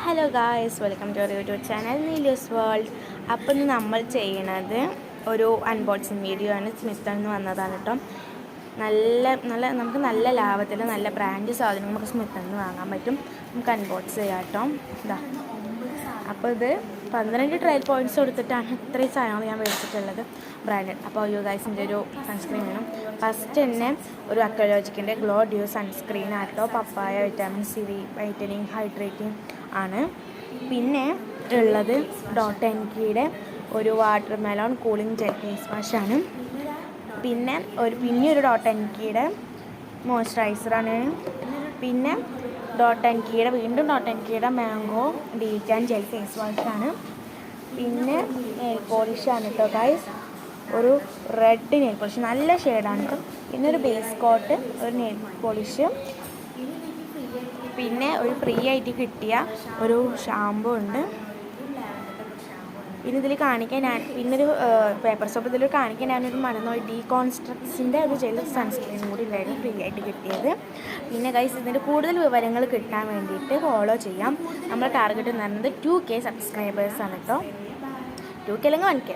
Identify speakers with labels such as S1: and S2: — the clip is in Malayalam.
S1: Hello guys, welcome to our YouTube channel Neelu's world. അപ്പോൾ ഇന്ന് നമ്മൾ ചെയ്യണത് ഒരു അൺബോക്സിങ് വീഡിയോ ആണ്. സ്മിത്തിൽ നിന്ന് വന്നതാണ് കേട്ടോ. നമുക്ക് നല്ല ലാഭത്തിൽ നല്ല ബ്രാൻഡ് സാധനം നമുക്ക് സ്മിത്തിൽ നിന്ന് വാങ്ങാൻ പറ്റും. നമുക്ക് അൺബോക്സ് ചെയ്യാം കേട്ടോ. ഇതാ, അപ്പോൾ ഇത് 12 ട്രയൽ പോയിൻറ്റ്സ് കൊടുത്തിട്ടാണ് ഇത്രയും സാധനങ്ങൾ ഞാൻ മേടിച്ചിട്ടുള്ളത്, ബ്രാൻഡഡ്. അപ്പോൾ യു ഗൈസിൻ്റെ ഒരു സൺസ്ക്രീൻ വേണം. ഫസ്റ്റ് തന്നെ ഒരു അക്വലോജിക്കിൻ്റെ ഗ്ലോ ഡ്യൂ സൺസ്ക്രീൻ ആട്ടോ. Papaya, vitamin C, whitening, hydrating ആണ്. പിന്നെ ഉള്ളത് ഡോട്ട് ആൻഡ് കീയുടെ ഒരു watermelon cooling gel face വാഷാണ്. പിന്നെ ഒരു ഡോട്ട് ആൻഡ് കീയുടെ മോയ്സ്ചറൈസറാണ്. പിന്നെ വീണ്ടും ഡോട്ട് ആൻഡ് കീയുടെ മാംഗോ ഡീറ്റാൻ ജെൽ ഫേസ് വാഷാണ്. പിന്നെ നെയിൽ പോളിഷാണ് കേട്ടോ ഗൈസ്, ഒരു റെഡ് നെയിൽ പോളിഷ്, നല്ല ഷെയ്ഡാണ് കേട്ടോ. പിന്നെ ഒരു ബേസ് കോട്ട്, ഒരു നെയിൽ പോളിഷ്, പിന്നെ ഒരു ഫ്രീ ആയിട്ട് കിട്ടിയ ഒരു ഷാമ്പു ഉണ്ട്. പിന്നെ ഇതിൽ കാണിക്കാൻ പിന്നൊരു പേപ്പർ സോപ്പ് ഇതിൽ കാണിക്കാൻ ഞാനൊരു മറന്നുപോയി, ഡീകോൺസ്ട്രക്ട്സിൻ്റെ ഒരു ജെൽ സൺസ്ക്രീനും കൂടി ഉണ്ടായിരുന്നു ഫ്രീ ആയിട്ട് കിട്ടിയത്. പിന്നെ ഗൈസ്, ഇതിൻ്റെ കൂടുതൽ വിവരങ്ങൾ കിട്ടാൻ വേണ്ടിയിട്ട് ഫോളോ ചെയ്യാം. നമ്മുടെ ടാർഗറ്റ് എന്ന് പറയുന്നത് 2K സബ്സ്ക്രൈബേഴ്സാണ് കേട്ടോ. 2K അല്ലെങ്കിൽ 1K.